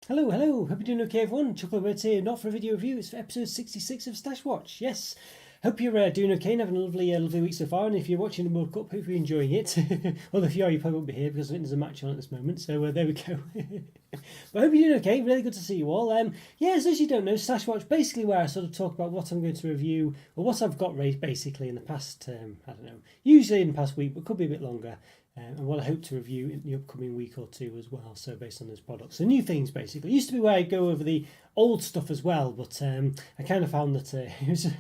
Hello, hello. Hope you're doing okay, everyone. Roberto here, not for a video review. It's for episode 66 of Stash Watch. Yes. Hope you're doing okay and having a lovely week so far. And if you're watching the World Cup, hope you're enjoying it. Well, if you are, you probably won't be here because I think there's a match on at this moment. So there we go. But I hope you're doing okay. Really good to see you all. Yes, as you don't know, Stash Watch basically where I sort of talk about what I'm going to review or what I've got raised basically in the past. I don't know. Usually in the past week, but could be a bit longer. And what I hope to review in the upcoming week or two as well. So based on those products, so new things basically. It used to be where I'd go over the old stuff as well, but I kind of found that it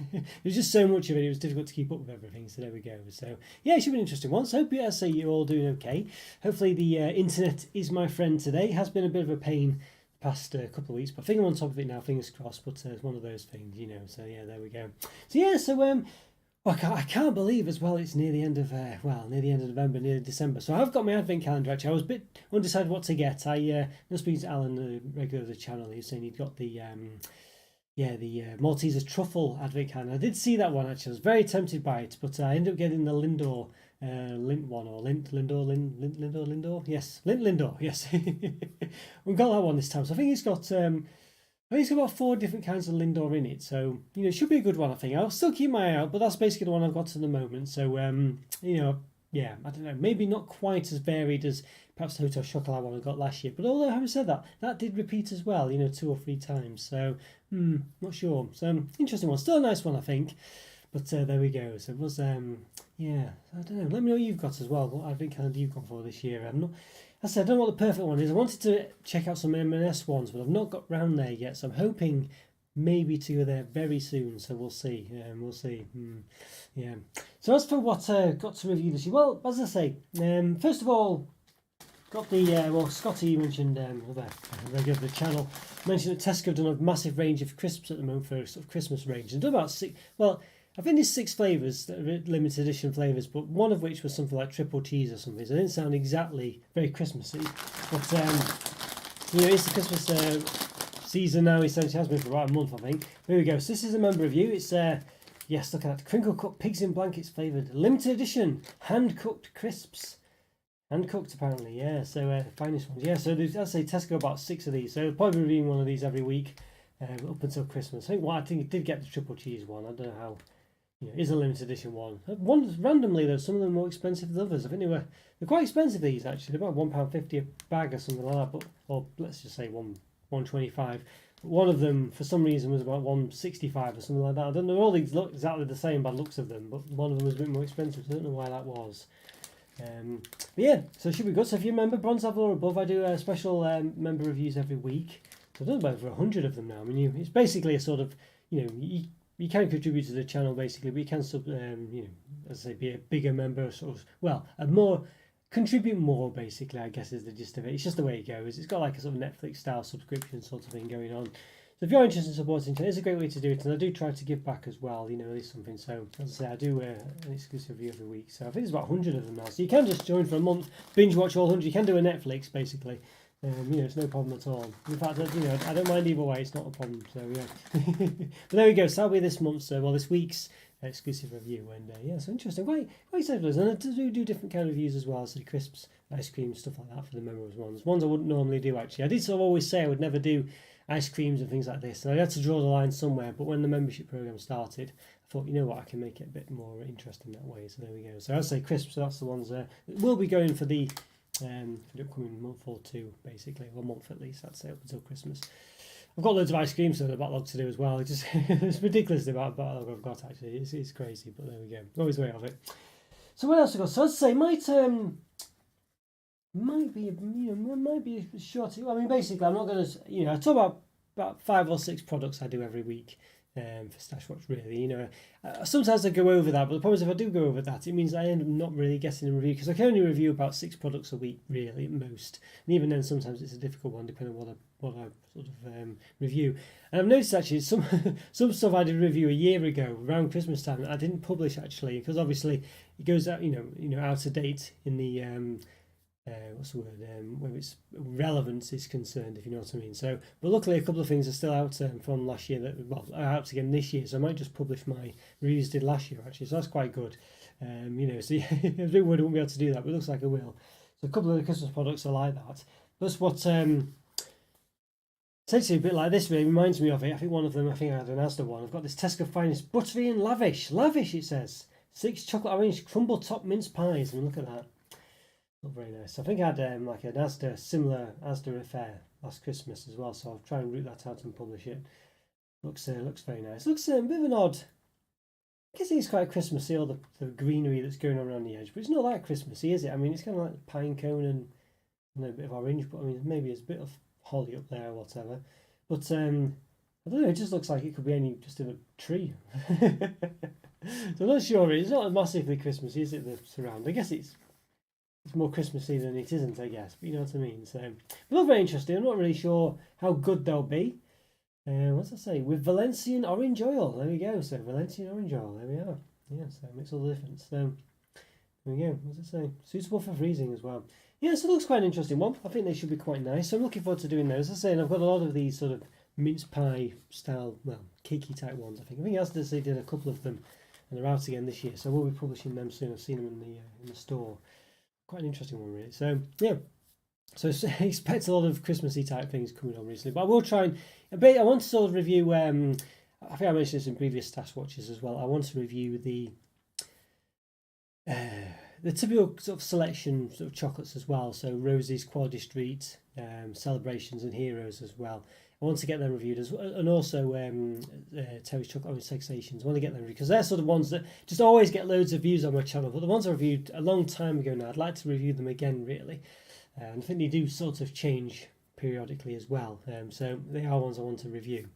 was just so much of it. It was difficult to keep up with everything. So there we go. So yeah, it should be an interesting one. So hope I say you're all doing okay. Hopefully the internet is my friend today. It has been a bit of a pain the past couple of weeks, but I think I'm on top of it now. Fingers crossed. But it's one of those things, you know. So yeah, there we go. So yeah, so well, I can't believe as well it's near the end of near the end of November, near December. So I've got my advent calendar actually. I was a bit undecided what to get. I was speaking to Alan, the regular of the channel. He was saying he'd got the Malteser truffle advent calendar. I did see that one actually. I was very tempted by it, but I ended up getting the Lindor Lint one or Lindor. Yes, Lindor. Yes, we got that one this time. So I think it's got. I think it's got about 4 different kinds of Lindor in it, so you know it should be a good one. I think I'll still keep my eye out, but that's basically the one I've got at the moment. So you know, yeah, I don't know, maybe not quite as varied as perhaps the Hotel Chocolat one I got last year. But although having said that, that did repeat as well, you know, 2 or 3 times. So not sure. So interesting one, still a nice one, I think. But there we go. So it was yeah, I don't know. Let me know what you've got as well. What advent calendar you've gone for this year? I'm not. I said I don't know what the perfect one is. I wanted to check out some M&S ones, but I've not got round there yet. So I'm hoping maybe to go there very soon. So we'll see. We'll see. Yeah. So as for what got to review this year, well, as I say, first of all, got the well, Scotty you mentioned the regular of the channel mentioned that Tesco have done a massive range of crisps at the moment for a sort of Christmas range and done about 6. Well, I think there's 6 flavours that are limited edition flavours, but one of which was something like triple cheese or something. So it didn't sound exactly very Christmassy, but you know, it's the Christmas season now. Essentially, it has been for about a month, I think. Here we go. So this is a member review. It's yes, look at that, crinkle cut pigs in blankets flavoured limited edition hand cooked crisps. Hand cooked apparently, yeah. So finest ones, yeah. So there's, I'd say Tesco about 6 of these. So I'll probably be reviewing one of these every week up until Christmas. I think it did get the triple cheese one. I don't know how. You know, it is a limited edition one. One randomly though, some of them are more expensive than others. I think they're quite expensive these actually. They're about £1.50 a bag or something like that. But or let's just say £1.25. But one of them for some reason was about £1.65 or something like that. I don't know. All these look exactly the same by the looks of them, but one of them was a bit more expensive. So I don't know why that was. But yeah, so it should be good. So if you remember, bronze level or above, I do special member reviews every week. So I've done about over 100 of them now. I mean, it's basically a sort of, you know, you can contribute to the channel basically, but you can you know, as I say, be a bigger member, sort of, well, a more contribute more basically, I guess is the gist of it. It's just the way it goes. It's got like a sort of Netflix style subscription sort of thing going on. So if you're interested in supporting the channel, it's a great way to do it, and I do try to give back as well, you know, at least something. So as I say, I do an exclusive review every week. So I think there's about 100 of them now. So you can just join for a month, binge watch all 100. You can do a Netflix basically. You know, it's no problem at all. In fact, you know, I don't mind either way. It's not a problem. So yeah. But there we go. So that'll be this month's, well, this week's exclusive review. And yeah, so interesting. Quite excited for those. And I do different kind of reviews as well. So crisps, ice cream, stuff like that for the members ones. Ones I wouldn't normally do actually. I did sort of always say I would never do ice creams and things like this. And I had to draw the line somewhere. But when the membership program started, I thought, you know what, I can make it a bit more interesting that way. So there we go. So I'd say crisps. So that's the ones that will be going for the upcoming month or two, basically, or a month at least, I'd say, up until Christmas. I've got loads of ice cream, so the backlog to do as well. It's ridiculous the amount of backlog I've got actually. It's crazy, but there we go. Always way of it. So what else have I got? So I'd say might be might be a short. I mean, basically, I'm not going to, you know, I talk about 5 or 6 products I do every week. For Stash Watch, really, you know, sometimes I go over that, but the problem is if I do go over that, it means I end up not really getting a review because I can only review about 6 products a week, really, at most. And even then, sometimes it's a difficult one depending on what I sort of review. And I've noticed actually some some stuff I did review a year ago around Christmas time that I didn't publish actually because obviously it goes out, you know, out of date in the what's the word, where its relevance is concerned, if you know what I mean. So, but luckily a couple of things are still out from last year that, well, are out again this year, so I might just publish my reviews did last year actually, so that's quite good. You know, so yeah, I was a bit worried I won't be able to do that, but it looks like I will. So a couple of the Christmas products are like that. That's what Essentially a bit like this really, reminds me of it. I think one of them, I think I had an Asda one. I've got this Tesco Finest buttery and lavish. Lavish it says. 6 chocolate orange crumble top mince pies. I mean, look at that. Not very nice. I think I had like an Asda, similar Asda affair last Christmas as well, so I'll try and root that out and publish it. Looks very nice. Looks a bit of an odd. I guess it's quite Christmassy, all the greenery that's going on around the edge, but it's not that Christmassy, is it? I mean, it's kind of like pine cone and a bit of orange, but I mean, maybe it's a bit of holly up there or whatever. But I don't know. It just looks like it could be just in a tree. So I'm not sure. It's not massively Christmassy, is it? The surround. I guess it's more Christmassy than it isn't, I guess. But you know what I mean. So, but look very interesting. I'm not really sure how good they'll be. What's that say? With Valencian orange oil. There we go. So Valencian orange oil. There we are. Yeah. So it makes all the difference. So there we go. What's it say? Suitable for freezing as well. Yeah. So it looks quite an interesting one. I think they should be quite nice. So I'm looking forward to doing those. As I say, and I've got a lot of these sort of mince pie style, well, cakey type ones. I think as they did a couple of them, and they're out again this year. So we'll be publishing them soon. I've seen them in the store. Quite an interesting one, really. So yeah. So expect a lot of Christmassy type things coming on recently, but I will try and I want to sort of review. I think I mentioned this in previous Stash Watches as well. I want to review the typical sort of selection sort of chocolates as well. So Rosie's Quality Street, Celebrations, and Heroes as well. I want to get them reviewed as well, and also Terry's Chocolate Orange Sensations. I want to get them reviewed because they're sort of ones that just always get loads of views on my channel. But the ones I reviewed a long time ago now, I'd like to review them again, really. And I think they do sort of change periodically as well. So they are ones I want to review.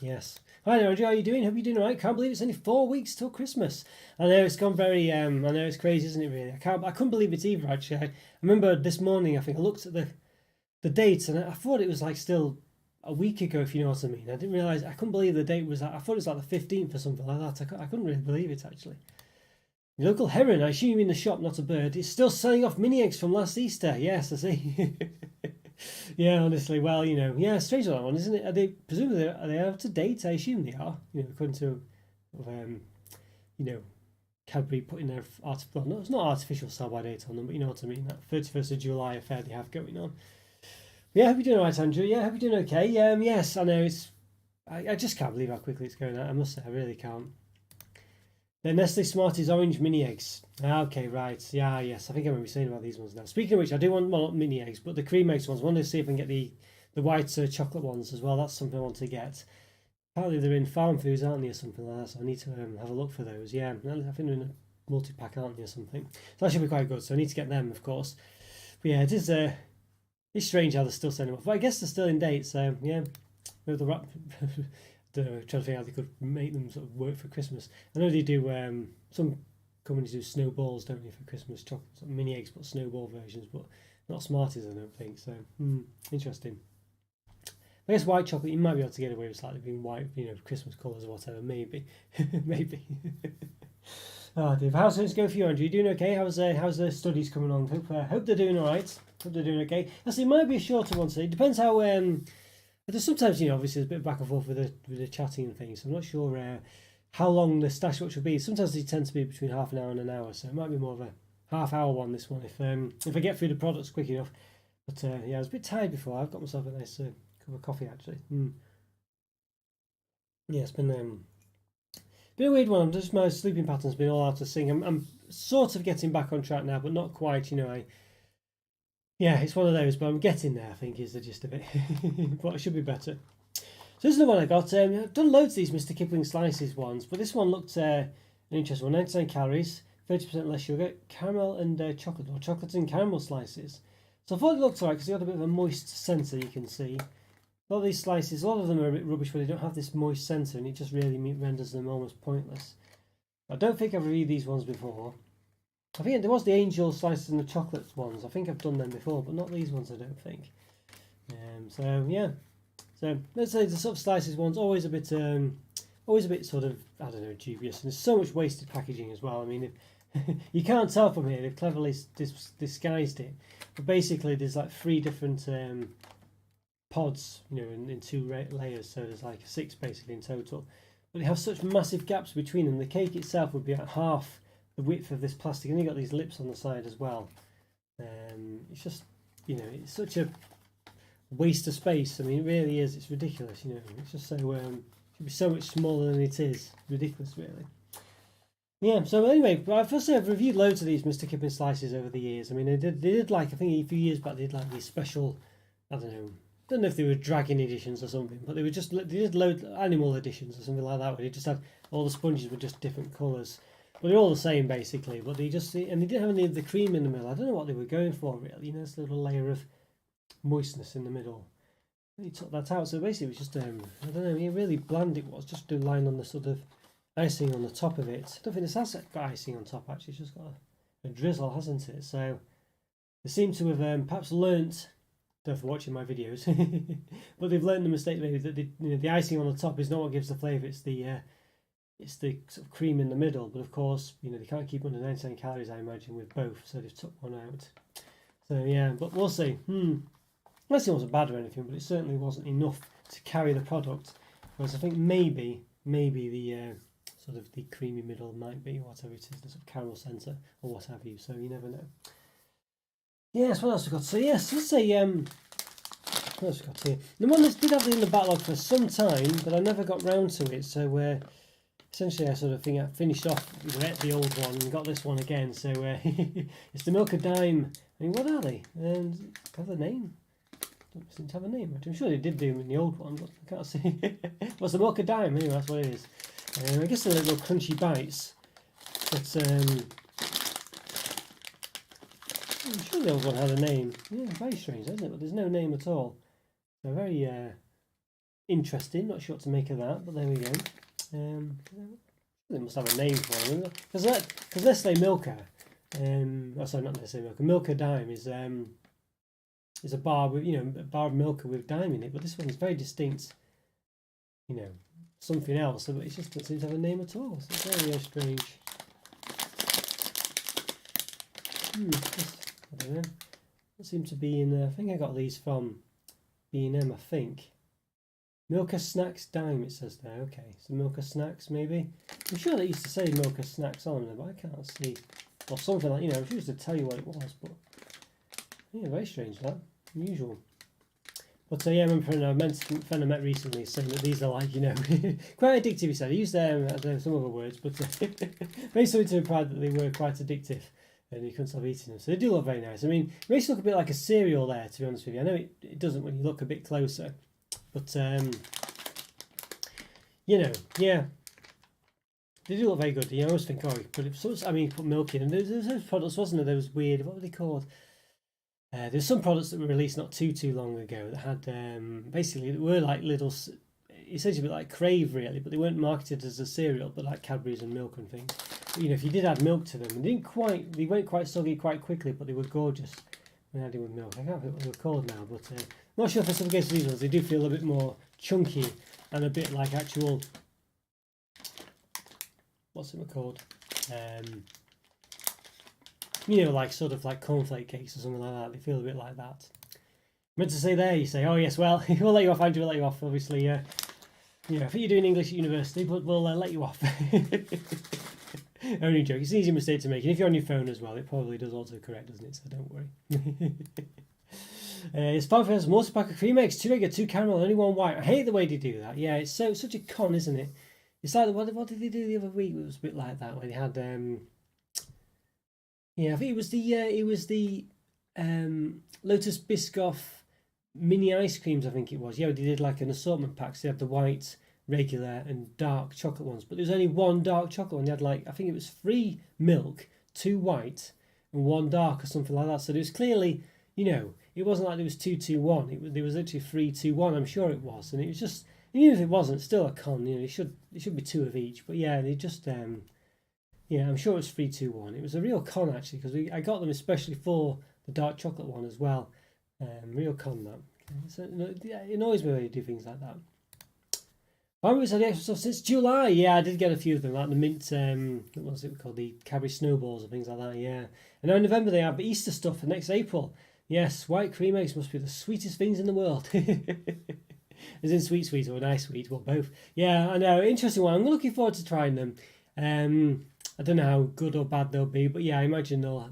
Yes. Hi there, Andrew. How are you doing? Hope you're doing all right. Can't believe it's only 4 weeks till Christmas. I know it's gone very. I know it's crazy, isn't it? Really. I couldn't believe it either. Actually, I remember this morning. I think I looked at the date and I thought it was like still a week ago, if you know what I mean. I didn't realise. I couldn't believe the date was. I thought it was like the 15th or something like that. I couldn't really believe it actually. The local heron, I assume in the shop, not a bird, is still selling off mini eggs from last Easter. Yes, I see. Yeah, honestly, well, you know, yeah, strange that one, isn't it? Presumably are they up to date? I assume they are. You know, according to, you know, Cadbury putting their artificial, no, it's not artificial sell-by date on them, but you know what I mean. That 31st of July affair they have going on. Yeah, hope you're doing all right, Andrew. Yeah, hope you're doing okay. Yes, I know it's. I just can't believe how quickly it's going out. I must say, I really can't. The Nestle Smarties orange mini eggs. Okay, right. Yeah, yes. I think I remember saying about these ones now. Speaking of which, I do want not mini eggs, but the cream eggs ones. I want to see if I can get the white chocolate ones as well. That's something I want to get. Apparently they're in Farm Foods, aren't they, or something like that? So I need to have a look for those. Yeah, I think they're in a multi-pack, aren't they, or something? So that should be quite good. So I need to get them, of course. But yeah, it is. It's strange how they're still sending them off. But I guess they're still in date. So yeah, maybe the trying to think how they could make them sort of work for Christmas. I know they do. Some companies do snowballs, don't they, for Christmas? Chocolate, sort of mini eggs, but snowball versions, but not Smarties, I don't think. So interesting. I guess white chocolate, you might be able to get away with slightly being white, you know, Christmas colours or whatever. Maybe, maybe. Oh, Dave, how's things going for you, Andrew? You doing okay? How's the studies coming on? Hope they're doing all right. Hope they're doing okay. Actually, it might be a shorter one today. It depends how. There's sometimes, you know, obviously there's a bit of back and forth with the chatting and things. So I'm not sure how long the Stash Watch will be. Sometimes they tend to be between half an hour and an hour, so it might be more of a half-hour one. This one, if I get through the products quick enough. But yeah, I was a bit tired before. I've got myself a nice cup of coffee actually. Yeah, it's been a weird one. Just my sleeping pattern's been all out of sync. I'm sort of getting back on track now, but not quite. You know, yeah, it's one of those, but I'm getting there, I think, is the gist of it. But it should be better. So this is the one I got. I've done loads of these Mr. Kipling Slices ones, but this one looked an interesting one. 99 calories, 30% less sugar, caramel and chocolate, or chocolate and caramel slices. So I thought it looked alright because they got a bit of a moist centre, you can see. A lot of these slices, a lot of them are a bit rubbish where they don't have this moist centre, and it just really renders them almost pointless. I don't think I've reviewed these ones before. I think there was the angel slices and the chocolate ones. I think I've done them before, but not these ones, I don't think. So yeah. So let's say the sort of slices one's always a bit sort of, I don't know, dubious. And there's so much wasted packaging as well. I mean, you can't tell from here, they've cleverly disguised it. But basically there's like 3 different pods, you know, in 2 layers. So there's like 6 basically in total. But they have such massive gaps between them. The cake itself would be at half the width of this plastic, and you got these lips on the side as well. It's just, you know, it's such a waste of space. I mean, it really is. It's ridiculous. You know, it's just so should be so much smaller than it is. Ridiculous, really. Yeah. So anyway, firstly, I've reviewed loads of these Mr. Kippen slices over the years. I mean, they did like, I think a few years back they did like these special, I don't know if they were dragon editions or something, but they did load animal editions or something like that, where they just had all the sponges were just different colours, but they're all the same basically. But they didn't have any of the cream in the middle. I don't know what they were going for really. You know, this little layer of moistness in the middle. He took that out, so basically it was just I don't know, really bland it was, just a line on the sort of icing on the top of it. I don't think this has got icing on top actually. It's just got a drizzle, hasn't it? So they seem to have perhaps learnt. Don't for watching my videos, but they've learned the mistake maybe that the icing on the top is not what gives the flavour. It's the sort of cream in the middle. But of course, they can't keep under 99 calories, I imagine, with both. So they've took one out. So yeah, but we'll see. Unless it wasn't bad or anything, but it certainly wasn't enough to carry the product. Whereas I think maybe the sort of the creamy middle might be whatever it is, the sort of caramel centre or what have you. So you never know. Yes, what else we got? So yes, let's say what else we got here? The one that did have it in the backlog for some time, but I never got round to it. So essentially, I sort of think I finished off with the old one and got this one again. So it's the Milk a Dime. I mean, what are they? And have a name? Don't seem to have a name. I'm sure they did do them in the old one, but I can't see. What's the Milk a Dime? Anyway, that's what it is. I guess they're little crunchy bites, but. I'm sure the old one had a name. Yeah, very strange, isn't it? But there's no name at all. So very interesting. Not sure what to make of that, but there we go. They must have a name for them because Nestle Milka. Sorry, not Nestle Milka. Milka Dime is a bar with a bar of Milka with dime in it, but this one is very distinct. Something else. But it just doesn't seem to have a name at all. So it's very strange. I don't know. It seemed to be in. I think I got these from B&M. I think Milka Snacks Dime. It says there. Okay, so Milka Snacks maybe. I'm sure they used to say Milka Snacks on them, but I can't see. Or something like I'm sure used to tell you what it was, but yeah, very strange that. Unusual. But yeah, I remember a friend I met recently saying that these are like quite addictive. He said he used I don't know some other words, but basically to imply that they were quite addictive. And you couldn't stop eating them. So they do look very nice. I mean, it makes it look a bit like a cereal there, to be honest with you. I know it doesn't when you look a bit closer. But, yeah. They do look very good. I always think, put milk in. And there's those products, wasn't there? Those weird, what were they called? There's some products that were released not too long ago that had, basically, that were like little, essentially a bit like Crave, really. But they weren't marketed as a cereal, but like Cadbury's and milk and things. If you did add milk to them, they weren't quite soggy quite quickly, but they were gorgeous when adding with milk. I can't think what they were called now, but I'm not sure for some cases these ones. They do feel a bit more chunky and a bit like actual, what's it called? Like sort of like cornflake cakes or something like that. They feel a bit like that. I meant to say there, you say, oh yes, well, we'll let you off, Andrew, we'll let you off, obviously. I think you're doing English at university, but we'll let you off. Only joke. It's an easy mistake to make. And if you're on your phone as well, it probably does autocorrect, doesn't it? So don't worry. It's 5 pounds multi-pack of cream eggs, 2 regular, 2 caramel, only 1 white. I hate the way they do that. Yeah, it's such a con, isn't it? It's like, what did they do the other week? It was a bit like that, where they had, I think it was the Lotus Biscoff mini ice creams, I think it was. Yeah, they did like an assortment pack. So they had the white, regular and dark chocolate ones, but there was only one dark chocolate one. They had I think it was 3 milk, 2 white and 1 dark or something like that. So there was clearly, it wasn't like there was 2-2-1. There was actually 3-2-1. I'm sure it was, and it was just, even if it wasn't, still a con. It should be 2 of each. But yeah, they just I'm sure it was 3-2-1. It was a real con actually, because I got them especially for the dark chocolate one as well. Real con that. So, it annoys me when you do things like that. I've had the extra stuff since July. Yeah, I did get a few of them, like the mint, what was it called? The Cadbury Snowballs and things like that, yeah. And now in November they have Easter stuff for next April. Yes, white cream eggs must be the sweetest things in the world. As in sweet or nice sweet, well, both. Yeah, I know, interesting one. I'm looking forward to trying them. I don't know how good or bad they'll be, but yeah, I imagine they'll,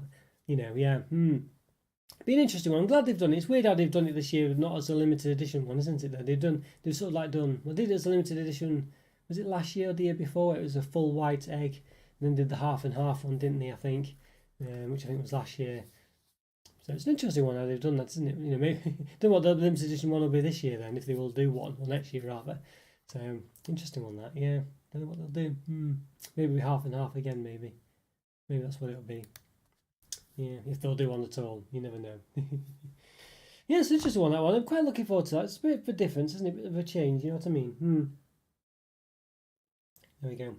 Be an interesting one. I'm glad they've done it. It's weird how they've done it this year, not as a limited edition one, isn't it? Though they've sort of like done. Well, they did it as a limited edition. Was it last year or the year before? It was a full white egg, and then did the half and half one, didn't they? I think, which I think was last year. So it's an interesting one how they've done that, isn't it? You know, maybe don't know what the limited edition one will be this year then, if they will do one, or next year rather. So interesting one that, yeah. Don't know what they'll do. Maybe half and half again. Maybe that's what it'll be. Yeah, if they'll do one at all, you never know. Yeah, it's an interesting one, that one. I'm quite looking forward to that. It's a bit of a difference, isn't it? A bit of a change, you know what I mean? There we go.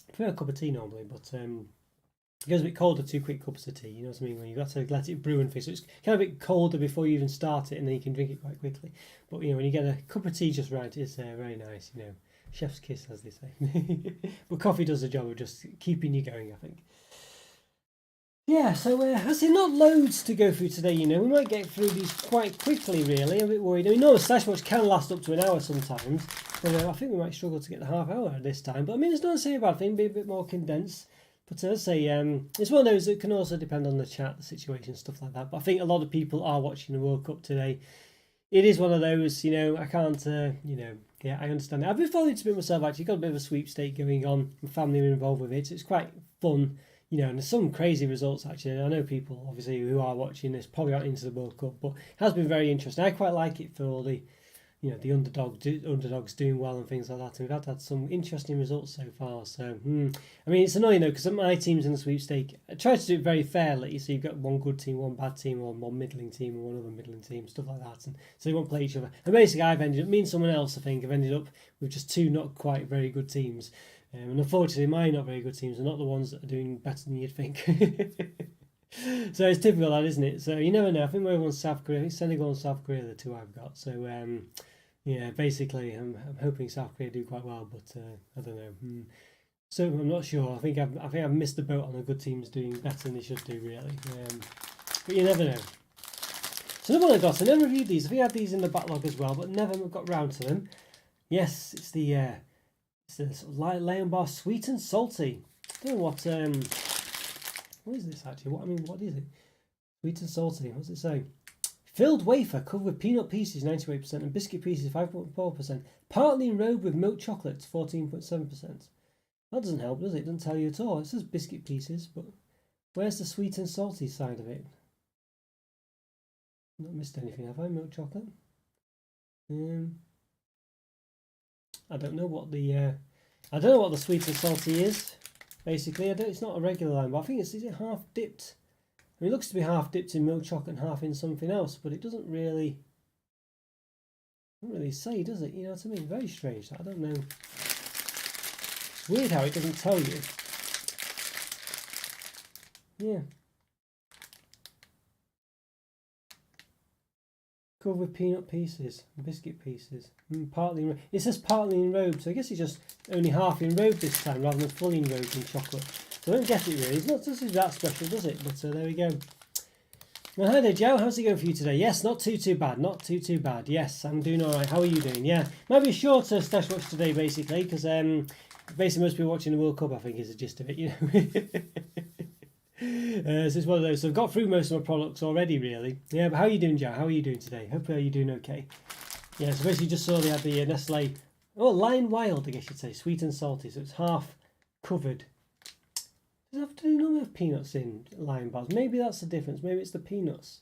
I prefer a cup of tea normally, but it goes a bit colder, 2 quick cups of tea, you know what I mean? When you've got to let it brew and things. So it's kind of a bit colder before you even start it, and then you can drink it quite quickly. But, you know, when you get a cup of tea just right, it's very nice, you know. Chef's kiss, as they say. But coffee does the job of just keeping you going, I think. Yeah, so I say not loads to go through today, you know. We might get through these quite quickly, really. I'm a bit worried. I mean, no, Stash Watch can last up to an hour sometimes. But I think we might struggle to get the half hour this time. But I mean, it's not necessarily a bad thing, be a bit more condensed. But as I say, it's one of those that can also depend on the chat, the situation, stuff like that. But I think a lot of people are watching the World Cup today. It is one of those, you know, I can't, you know, yeah, I understand it. I've been following it a bit myself, actually. Got a bit of a sweepstake going on. My family are involved with it. So it's quite fun. You know, and there's some crazy results, actually. I know people, obviously, who are watching this probably aren't into the World Cup, but it has been very interesting. I quite like it for all the, you know, the underdogs doing well and things like that. And we've had some interesting results so far. So, I mean, it's annoying, though, because my team's in the sweepstake. I try to do it very fairly. So you've got one good team, one bad team, or one middling team, and one other middling team, stuff like that. And so they won't play each other. And basically, I've ended up, me and someone else, I think, have ended up with just 2 not quite very good teams. And unfortunately, my not very good teams are not the ones that are doing better than you'd think. So it's typical, that, isn't it? So you never know. I think we're on South Korea. I think Senegal and South Korea are the 2 I've got. So yeah, basically, I'm hoping South Korea do quite well, but I don't know. So I'm not sure. I think I've missed the boat on the good teams doing better than they should do, really. But you never know. So another one I got. I never reviewed these. I think I had these in the backlog as well, but never got round to them. Yes, it's the sort of Lion Bar Sweet and Salty. I don't know what is this actually? What is it? Sweet and Salty. What's it say? Filled wafer covered with peanut pieces 98% and biscuit pieces 5.4%. Partly enrobed with milk chocolate 14.7%. That doesn't help, does it? It doesn't tell you at all. It says biscuit pieces, but where's the sweet and salty side of it? Not missed anything, have I? Milk chocolate. I don't know what the sweet and salty is. Basically, it's not a regular line, but I think is it half dipped? I mean, it looks to be half dipped in milk chocolate and half in something else, but it doesn't really say, does it? You know what I mean? Very strange. I don't know. It's weird how it doesn't tell you. Yeah. Covered with peanut pieces, biscuit pieces. It says partly enrobed, so I guess it's just only half enrobed this time rather than fully enrobed in chocolate. So I don't get it really. It's not just that special, does it? But there we go. Well, hi there, Joe. How's it going for you today? Yes, not too bad. Not too bad. Yes, I'm doing all right. How are you doing? Yeah, might be a shorter Stash Watch today, basically, because basically most people watching the World Cup, I think, is the gist of it. You know. So it's one of those. So I've got through most of my products already, really. Yeah, but how are you doing, Joe? How are you doing today? Hopefully you're doing okay. Yeah, so basically just saw they had the Nestle, Lion Wild, I guess you'd say, sweet and salty. So it's half covered. Does it have to normally have peanuts in Lion bars? Maybe that's the difference. Maybe it's the peanuts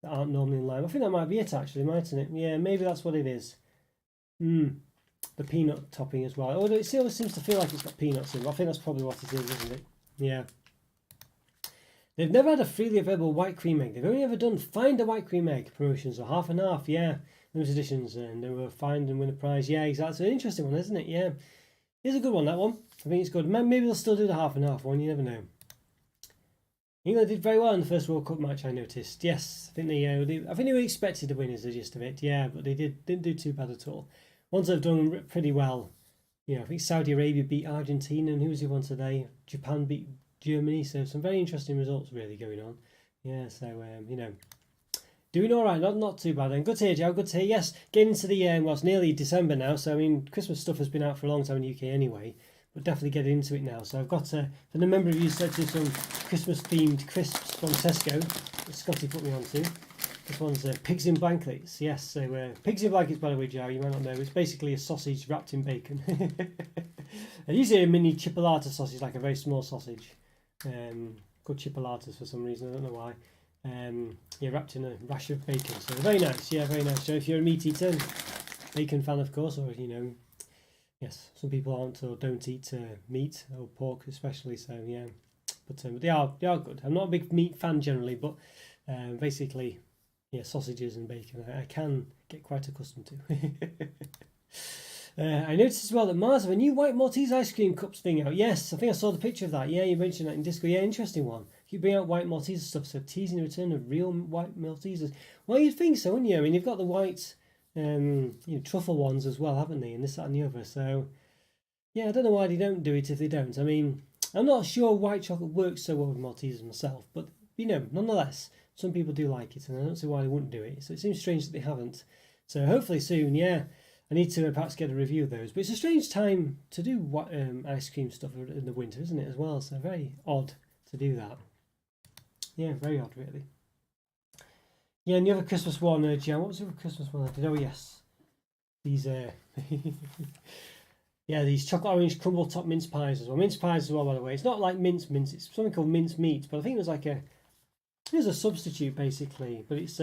that aren't normally in Lion. I think that might be it, actually, mightn't it? Yeah, maybe that's what it is. The peanut topping as well. Although it always seems to feel like it's got peanuts in. I think that's probably what it is, isn't it? Yeah. They've never had a freely available white cream egg. They've only ever done find a white cream egg promotions, or half and half, yeah. Those editions, and they were find and win a prize. Yeah, exactly. It's an interesting one, isn't it? Yeah. It's a good one, that one. I think it's good. Maybe they'll still do the half and half one, you never know. England did very well in the first World Cup match, I noticed. Yes, I think they were expected to win is the gist of it, yeah, but they didn't do too bad at all. Ones that have done pretty well, I think Saudi Arabia beat Argentina, and who was the one today? Japan beat Germany, so some very interesting results really going on. Yeah, so doing all right, not too bad. And good to hear, Joe. Good to hear. Yes, getting into the it's nearly December now, so I mean Christmas stuff has been out for a long time in the UK anyway. but definitely get into it now. So I've got for the member of you selected some Christmas themed crisps from Tesco that Scotty put me onto. This one's pigs in blankets. Yes, so pigs in blankets, by the way, Joe, you might not know, it's basically a sausage wrapped in bacon. Usually a mini chipolata sausage, like a very small sausage. Called chipolatas for some reason, I don't know why. Yeah, wrapped in a rash of bacon. So very nice, yeah, very nice. So if you're a meat eater, bacon fan, of course, or you know, yes, some people aren't or don't eat meat or pork especially. So yeah, but they are good. I'm not a big meat fan generally, but basically, yeah, sausages and bacon I can get quite accustomed to. I noticed as well that Mars have a new white Maltese ice cream cups thing out. Yes, I think I saw the picture of that. Yeah, you mentioned that in Discord. Yeah, interesting one. You bring out white Maltese stuff, so teasing the return of real white Maltesers. Well, you'd think so, wouldn't you? I mean, you've got the white, truffle ones as well, haven't they? And this, that, and the other. So, yeah, I don't know why they don't do it if they don't. I mean, I'm not sure white chocolate works so well with Maltesers myself, but nonetheless, some people do like it, and I don't see why they wouldn't do it. So it seems strange that they haven't. So hopefully soon, yeah. I need to perhaps get a review of those. But it's a strange time to do ice cream stuff in the winter, isn't it, as well? So very odd to do that. Yeah, very odd, really. Yeah, and the other Christmas one, Jan, what was the other Christmas one I did? Oh, yes. These, yeah, these chocolate orange crumble top mince pies as well. Mince pies as well, by the way. It's not like mince, it's something called mince meat, but I think there's a substitute, basically. But it's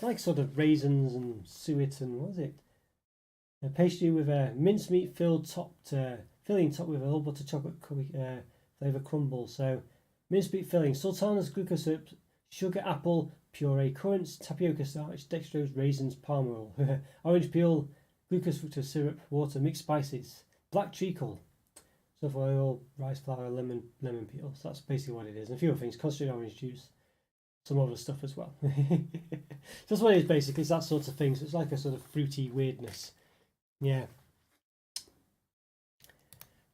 like sort of raisins and suet and what is it? A pastry with a mincemeat filling topped with a whole butter chocolate flavour crumble. So mincemeat filling, sultanas, glucose syrup, sugar, apple puree, currants, tapioca starch, dextrose, raisins, palm oil, orange peel, glucose fructose syrup, water, mixed spices, black treacle, sulfur oil, rice flour, lemon peel. So that's basically what it is. And a few other things, concentrated orange juice. Some other stuff as well. That's what it is basically. It's that sort of thing. So it's like a sort of fruity weirdness. Yeah.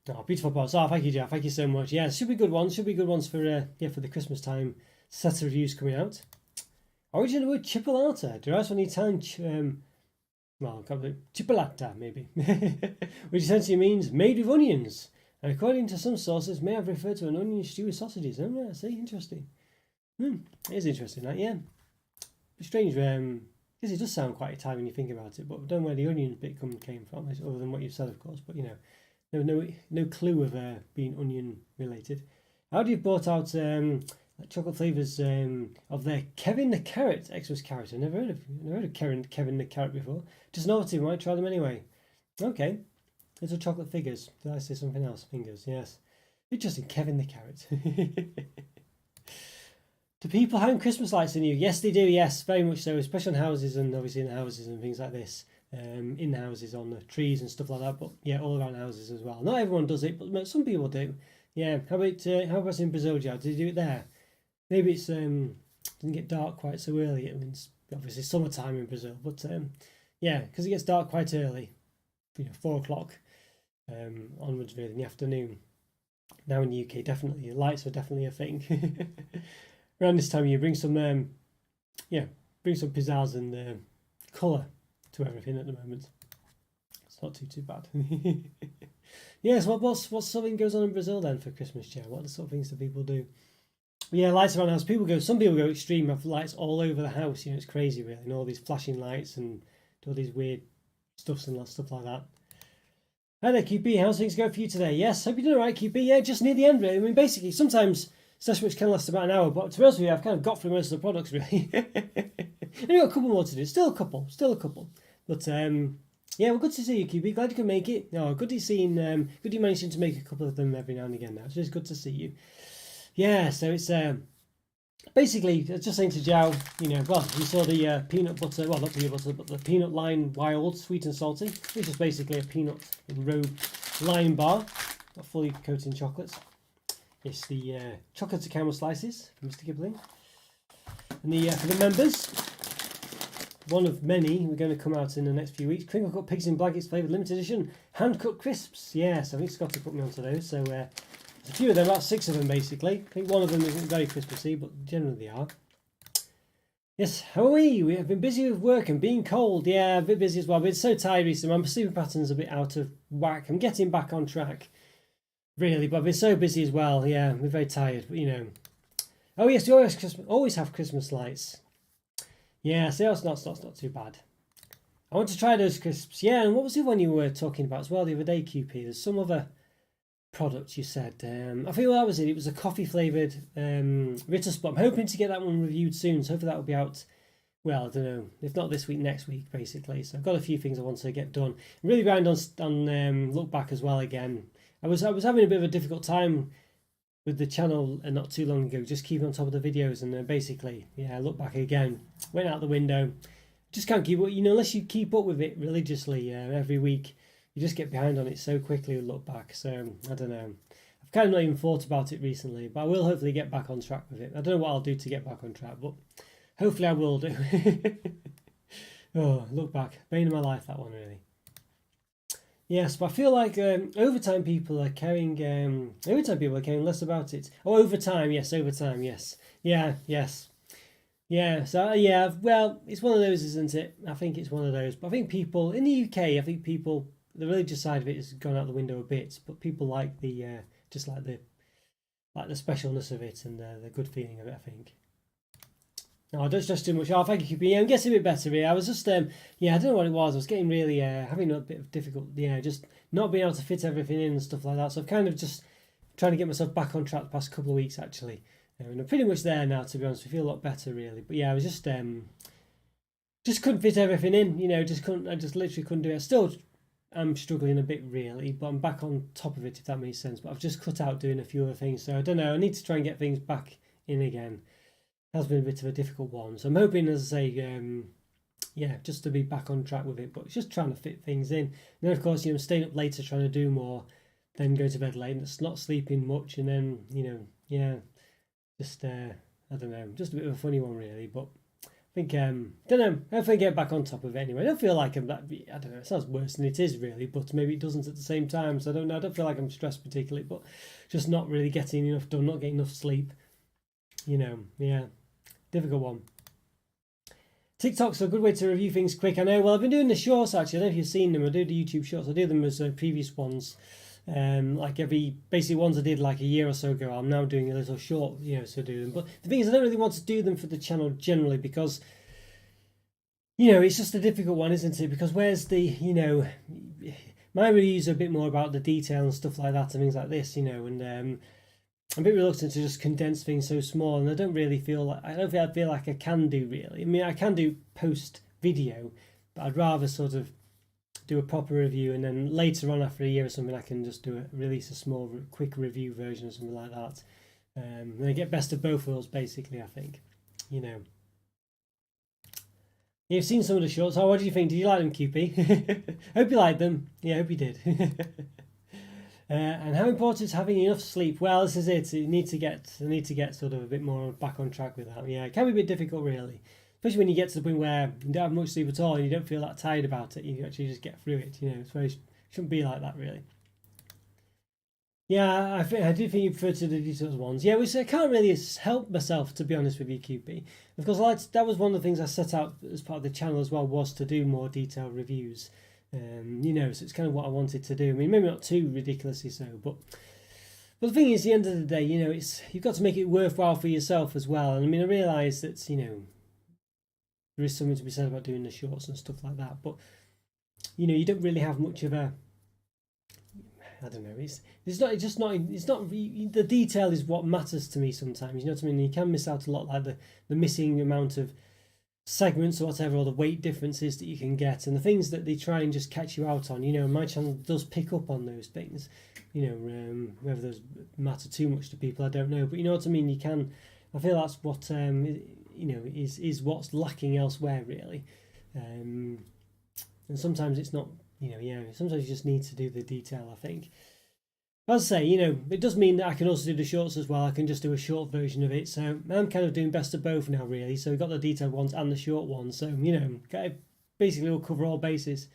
Oh, beautiful box. Oh, thank you, Jeff. Thank you so much. Yeah, should be good ones. Should be good ones for for the Christmas time set of reviews coming out. Origin of the word chipolata derives from the Italian chipolata maybe, which essentially means made with onions, and according to some sources may have referred to an onion stew with sausages. Oh, yeah, see, interesting. It is interesting, that, yeah. It's strange, because it does sound quite Italian when you think about it, but I don't know where the onion bit came from, other than what you've said, of course. But no clue of being onion related. How do you brought out chocolate flavors of their Kevin the Carrot Xmas carrot? I've never heard of Kevin the Carrot before. Just novelty, might try them anyway. Okay, little chocolate figures. Did I say something else? Fingers, yes. Interesting, Kevin the Carrot. Do people hang Christmas lights in you? Yes, they do. Yes, very much so, especially on houses and obviously in houses and things like this. In the houses, on the trees and stuff like that. But yeah, all around houses as well. Not everyone does it, but some people do. Yeah. How about in Brazil, Joe? Did you do it there? Maybe it's doesn't get dark quite so early. I mean, it's obviously summertime in Brazil, but yeah, because it gets dark quite early. 4 o'clock onwards, really, in the afternoon. Now in the UK, definitely lights are definitely a thing. Around this time of year, bring some pizzazz and colour to everything at the moment. It's not too bad. Yes, what's something goes on in Brazil then for Christmas, Joe? What sort of things do people do? Yeah, lights around the house. Some people go extreme, have lights all over the house. It's crazy, really, and all these flashing lights and all these weird stuff like that. Hi there, QP. How's things going for you today? Yes, hope you're doing all right, QP. Yeah, just near the end, really. I mean, basically, sometimes session which can last about an hour, but to be honest with you, I've kind of got through most of the products, really. I've got a couple more to do. Still a couple. But yeah, well, good to see you, QB. Glad you can make it. No, good you managing to make a couple of them every now and again now. So it's good to see you. Yeah, so it's basically just saying to Jow, you saw the peanut butter, well, not peanut butter, but the peanut line wild, sweet and salty, which is basically a peanut enrobed lime bar, got fully coated in chocolates. It's the chocolate caramel slices from Mr. Gibbling. And for the members, one of many we're going to come out in the next few weeks. Crinkle cut pigs in blankets flavoured limited edition hand cut crisps. Yes, I think Scotty put me onto those. So there's a few of them, about 6 of them basically. I think one of them isn't very Christmassy, but generally they are. Yes, how are we? We have been busy with work and being cold. Yeah, a bit busy as well. I've been so tired recently. My sleeping pattern's a bit out of whack. I'm getting back on track, really, but I've been so busy as well. Yeah, I'm very tired, but you know. Oh yes, you always have Christmas lights. Yeah, so that's not too bad. I want to try those crisps. Yeah, and what was the one you were talking about as well the other day, QP? There's some other product you said. I think that was it. It was a coffee flavoured Ritter Spot. I'm hoping to get that one reviewed soon, so hopefully that will be out. Well, I don't know. If not this week, next week, basically. So I've got a few things I want to get done. I'm really behind on look back as well. Again, I was having a bit of a difficult time with the channel not too long ago, just keeping on top of the videos, and basically, yeah, look back again, went out the window. Just can't keep up, unless you keep up with it religiously every week, you just get behind on it so quickly with look back. So I don't know. I've kind of not even thought about it recently, but I will hopefully get back on track with it. I don't know what I'll do to get back on track, but hopefully I will do. Oh, look back, bane of my life, that one really. Yes, but I feel like overtime people are caring. Overtime people are caring less about it. Oh, overtime, yes, overtime, yes, yeah, yes, yeah. So yeah, well, it's one of those, isn't it? I think it's one of those. But I think people in the UK, I think people, the religious side of it has gone out the window a bit. But people like the just like the specialness of it and the good feeling of it, I think. No, that's just too much. Oh, thank you, QP. Yeah, I'm getting a bit better here. I was just, yeah, I don't know what it was. I was getting really, having a bit of difficult, just not being able to fit everything in and stuff like that. So I've kind of just trying to get myself back on track the past couple of weeks, actually. And I'm pretty much there now, to be honest. I feel a lot better, really. But yeah, I was just couldn't fit everything in. Just couldn't. I just literally couldn't do it. Still, I'm struggling a bit, really, but I'm back on top of it, if that makes sense. But I've just cut out doing a few other things. So I don't know. I need to try and get things back in again. Has been a bit of a difficult one. So I'm hoping, as I say, yeah, just to be back on track with it. But it's just trying to fit things in. And then, of course, staying up later trying to do more, then going to bed late and not sleeping much. And then, yeah, just, I don't know, just a bit of a funny one, really. But I think, don't know, hopefully get back on top of it anyway. I don't feel like I'm that, I don't know, it sounds worse than it is, really. But maybe it doesn't at the same time. So I don't know, I don't feel like I'm stressed particularly. But just not really getting enough done, not getting enough sleep. Yeah. Difficult one. TikTok's a good way to review things quick. I know. Well, I've been doing the shorts actually. I don't know if you've seen them. I do the YouTube shorts. I do them as previous ones. Like basically ones I did like a year or so ago. I'm now doing a little short, so do them. But the thing is, I don't really want to do them for the channel generally because, it's just a difficult one, isn't it? Because where's the, my reviews are a bit more about the detail and stuff like that and things like this, and I'm a bit reluctant to just condense things so small, and I don't feel like I can do really. I mean, I can do post video, but I'd rather sort of do a proper review, and then later on after a year or something, I can just release a small, quick review version or something like that. And I get best of both worlds, basically. I think, You've seen some of the shorts. Oh, what do you think? Did you like them, QP? Hope you liked them. Yeah, hope you did. And how important is having enough sleep? Well, this is it. I need to get sort of a bit more back on track with that. Yeah, it can be a bit difficult, really, especially when you get to the point where you don't have much sleep at all and you don't feel that tired about it. You actually just get through it. It shouldn't be like that, really. Yeah, I do think you prefer to the detailed ones. Yeah, which I can't really help myself, to be honest with you, QP. Of course, that was one of the things I set out as part of the channel as well, was to do more detailed reviews. So it's kind of what I wanted to do. I mean, maybe not too ridiculously so, but the thing is, at the end of the day, you've got to make it worthwhile for yourself as well. And I mean, I realise that there is something to be said about doing the shorts and stuff like that, but you don't really have much of a, I don't know. It's not. The detail is what matters to me sometimes. You know what I mean? You can miss out a lot, like the missing amount of segments or whatever, or the weight differences that you can get, and the things that they try and just catch you out on. My channel does pick up on those things. Whether those matter too much to people, I don't know. But you know what I mean. You can. I feel that's what is what's lacking elsewhere, really. And sometimes it's not. Sometimes you just need to do the detail, I think. As I say, it does mean that I can also do the shorts as well. I can just do a short version of it. So I'm kind of doing best of both now, really. So we've got the detailed ones and the short ones. So, basically we'll cover all bases.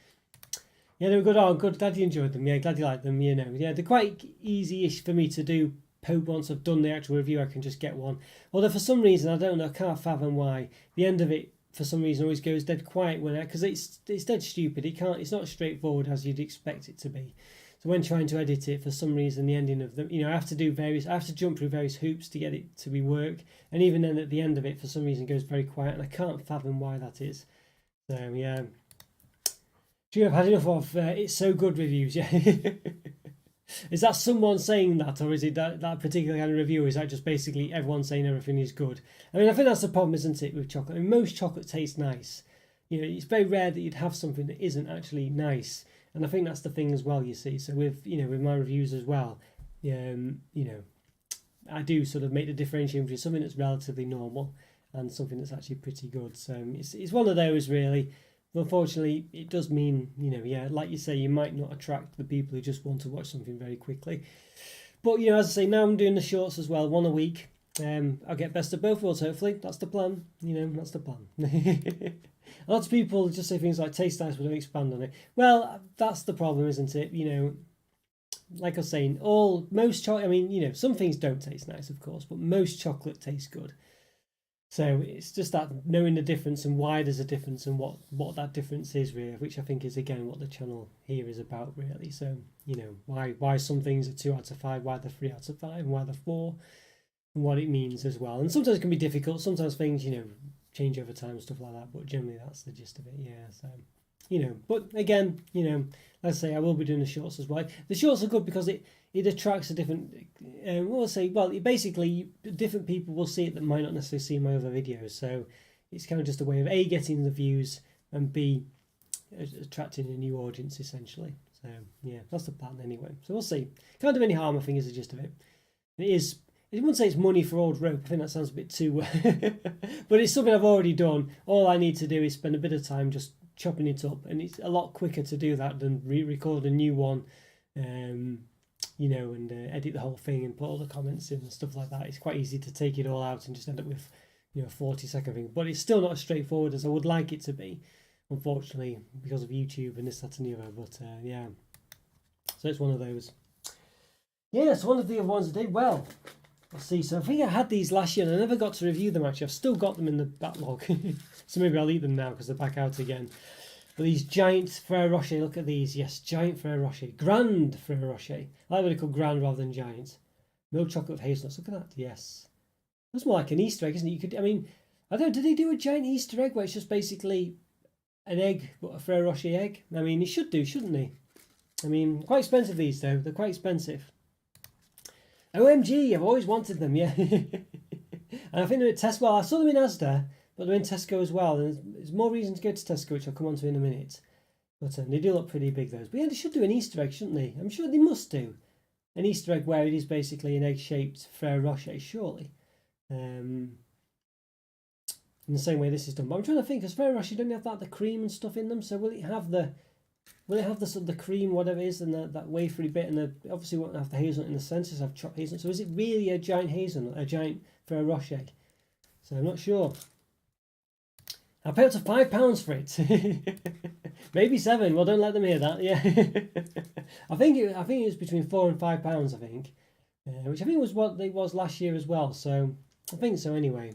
Yeah, they were good. Oh, good. Glad you enjoyed them. Yeah, glad you liked them. Yeah, they're quite easy-ish for me to do once I've done the actual review, I can just get one. Although for some reason, I don't know, I can't fathom why the end of it for some reason always goes dead quiet when because it's dead stupid. It's not straightforward as you'd expect it to be. So when trying to edit it, for some reason, the ending of the, I have to jump through various hoops to get it to be work. And even then, at the end of it, for some reason, it goes very quiet, and I can't fathom why that is. So yeah, do you have had enough of it's so good reviews? Yeah. Is that someone saying that, or is it that particular kind of review? Is that just basically everyone saying everything is good? I mean, I think that's the problem, isn't it, with chocolate? I mean, most chocolate tastes nice. It's very rare that you'd have something that isn't actually nice. And I think that's the thing as well, you see. So with with my reviews as well, I do sort of make the differentiation between something that's relatively normal and something that's actually pretty good. So it's one of those really. But unfortunately, it does mean, like you say, you might not attract the people who just want to watch something very quickly. But, as I say, now I'm doing the shorts as well, one a week. I'll get best of both worlds, hopefully. That's the plan. That's the plan. Lots of people just say things like taste nice, but don't expand on it. Well, that's the problem, isn't it? Like I was saying, most chocolate, I mean, some things don't taste nice, of course, but most chocolate tastes good. So it's just that knowing the difference and why there's a difference and what that difference is really, which I think is again what the channel here is about really. So why some things are 2 out of 5, why they're 3 out of 5, and why they're 4, and what it means as well. And sometimes it can be difficult. Sometimes things change over time and stuff like that. But generally that's the gist of it. Yeah. So but again let's say I will be doing the shorts as well. The shorts are good because it attracts a different, basically different people will see it that might not necessarily see my other videos. So it's kind of just a way of A, getting the views, and B, attracting a new audience essentially. So yeah, that's the plan anyway. So we'll see. Can't do any harm, I think, is the gist of it. I wouldn't say it's money for old rope. I think that sounds a bit too, but it's something I've already done. All I need to do is spend a bit of time just chopping it up, and it's a lot quicker to do that than re-record a new one. And edit the whole thing and put all the comments in and stuff like that. It's quite easy to take it all out and just end up with, a 40-second thing. But it's still not as straightforward as I would like it to be, unfortunately, because of YouTube and this, that, and the other. But yeah, so it's one of those. Yeah, so one of the other ones I did well. Let's see. So I think I had these last year and I never got to review them actually. I've still got them in the backlog, so maybe I'll eat them now because they're back out again. But these giant Ferrero Rocher, look at these. Yes, giant Ferrero Rocher. Grand Ferrero Rocher. I like what they call grand rather than giant. Milk chocolate with hazelnuts. Look at that. Yes. That's more like an Easter egg, isn't it? I don't know, did they do a giant Easter egg where it's just basically an egg, but a Ferrero Rocher egg? I mean, they should do, shouldn't they? I mean, quite expensive these though. They're quite expensive. OMG, I've always wanted them, yeah. And I think they're at Tesco. Well, I saw them in Asda, but they're in Tesco as well. And there's more reason to go to Tesco, which I'll come on to in a minute. But they do look pretty big, those. But yeah, they should do an Easter egg, shouldn't they? I'm sure they must do. An Easter egg where it is basically an egg-shaped Ferrero Rocher, surely. In the same way this is done. But I'm trying to think, because Ferrero Rocher don't have the cream and stuff in them, so will it have the sort of the cream, whatever it is, and that wafery bit, and obviously won't have the hazelnut in the centre, so have chopped hazelnut. So is it really a giant hazelnut, a giant Ferrero Rocher? So I'm not sure. I'll pay up to £5 for it. Maybe 7. Well, don't let them hear that. Yeah, I think it was between £4 and £5. I think, which I think was what it was last year as well. So I think so anyway.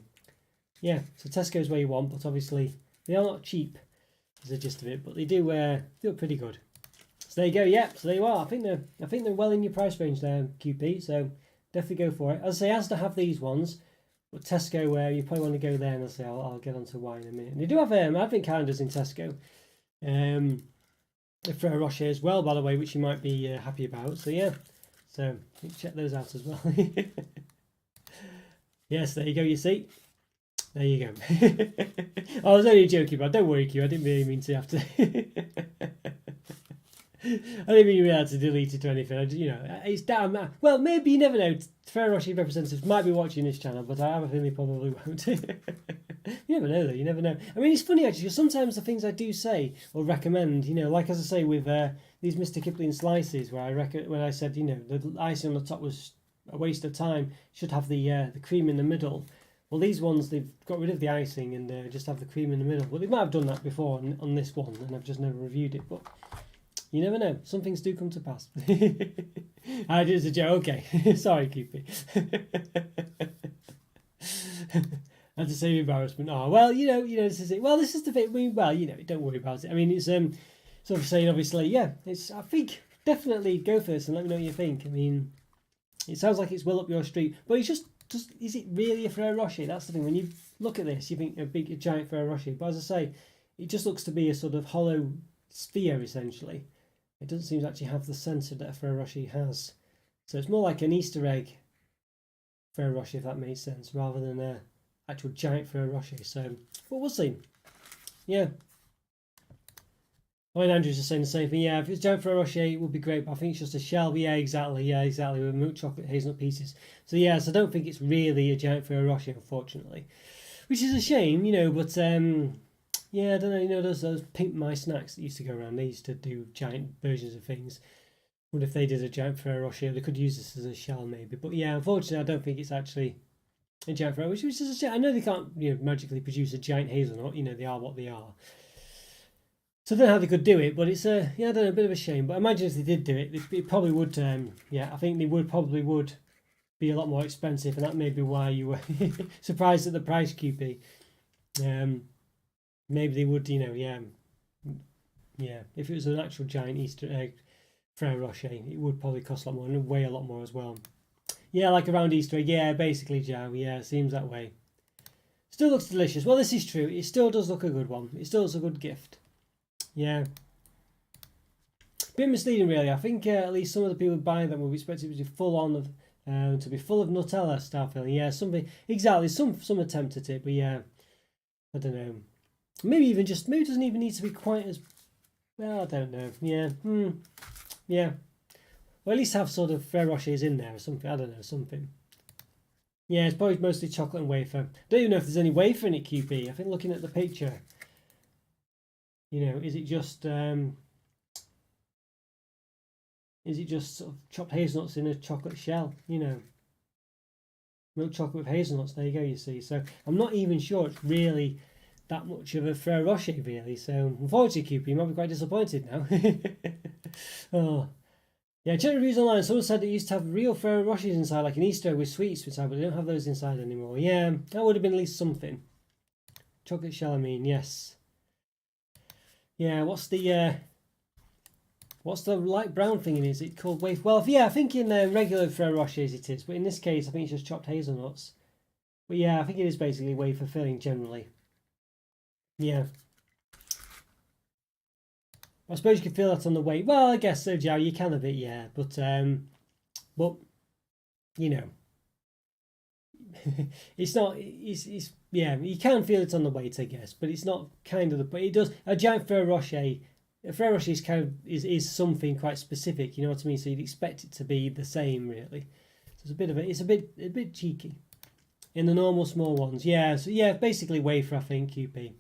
Yeah. So Tesco's where you want, but obviously they are not cheap. Is the gist of it, but they do pretty good. So there you go. Yep. So there you are. I think they're well in your price range there, QP. So definitely go for it. As I say, Asda have these ones. But Tesco, where you probably want to go there, and I'll get onto why in a minute. And they do have advent calendars in Tesco, Ferrero Rocher as well, by the way, which you might be happy about. So yeah, so check those out as well. Yes, there you go. You see, there you go. I was only joking, but don't worry, Q. I didn't really mean to have to. I didn't mean you had to delete it or anything. It's damn. Well, maybe you never know. Ferrero Rocher representatives might be watching this channel, but I have a feeling they probably won't. You never know, though. You never know. I mean, it's funny actually, because sometimes the things I do say or recommend, like as I say with these Mr. Kipling slices, where when I said, the icing on the top was a waste of time, should have the cream in the middle. Well, these ones, they've got rid of the icing and just have the cream in the middle. Well, they might have done that before on this one, and I've just never reviewed it. But You never know. Some things do come to pass. I did as a joke. Okay. Sorry, Cupid. And to save embarrassment. Oh, well, this is it. Well, this is the bit. Don't worry about it. I mean, it's sort of saying, obviously, yeah, it's, I think, definitely go for this and let me know what you think. I mean, it sounds like it's well up your street, but it's just is it really a Ferrero Rocher? That's the thing. When you look at this, you think a giant Ferrero Rocher, but as I say, it just looks to be a sort of hollow sphere, essentially. It doesn't seem to actually have the centre that a Ferrero Rocher has. So it's more like an Easter egg Ferrero Rocher, if that makes sense, rather than a actual giant Ferrero Rocher. So, but we'll see. Yeah. I mean, Andrew's just saying the same thing. Yeah, if it's giant Ferrero Rocher, it would be great, but I think it's just a shell. Yeah, exactly. With milk chocolate hazelnut pieces. So yeah, so I don't think it's really a giant Ferrero Rocher, unfortunately, which is a shame, But yeah, I don't know. Those Pink My Snacks that used to go around. They used to do giant versions of things. What if they did a giant Ferrero Rocher? They could use this as a shell, maybe. But yeah, unfortunately, I don't think it's actually a giant Ferrero, which is a shell. I know they can't, magically produce a giant hazelnut. They are what they are. So I don't know how they could do it, but it's I don't know, a bit of a shame. But I imagine if they did do it, it probably would. I think they would be a lot more expensive, and that may be why you were surprised at the price, QP. Maybe they would, If it was an actual giant Easter egg Ferrero Rocher, it would probably cost a lot more and weigh a lot more as well. Yeah, like around Easter egg. Yeah, basically, Joe. Yeah, seems that way. Still looks delicious. Well, this is true. It still does look a good one. It still looks a good gift. Yeah. Bit misleading, really. I think at least some of the people buying them will be expected to be full of Nutella style filling. Yeah, something exactly. Some attempt at it, but yeah, I don't know. Maybe it doesn't even need to be quite as well. I don't know. Yeah. Yeah. Or at least have sort of Ferrero Rochers in there or something. I don't know, something. Yeah, it's probably mostly chocolate and wafer. I don't even know if there's any wafer in it, QP. I think looking at the picture, is it just sort of chopped hazelnuts in a chocolate shell? Milk chocolate with hazelnuts. There you go. You see. So I'm not even sure it's really that much of a Ferrero Rocher, really. So unfortunately, QP, you might be quite disappointed now. Oh. Yeah, check reviews online. Someone said it used to have real Ferrero Rochers inside, like an Easter egg with sweets inside, but they don't have those inside anymore. Yeah, that would have been at least something. Chocolate shell, I mean, yes. Yeah, what's the light brown thing in it? Is it called wafer? Well, yeah, I think in regular Ferrero Rochers it is, but in this case, I think it's just chopped hazelnuts. But yeah, I think it is basically wafer filling generally. Yeah. I suppose you can feel that on the way. Well, I guess so, Joe. You can a bit, yeah. But it's not. It's yeah. You can feel it on the weight, I guess, but it's not kind of the. But it does. A giant Ferrero Rocher. A Ferrero Rocher is kind of is something quite specific. You know what I mean? So you'd expect it to be the same, really. So it's a bit of a. It's a bit cheeky. In the normal small ones, yeah. So yeah, basically wafer, I think. QP.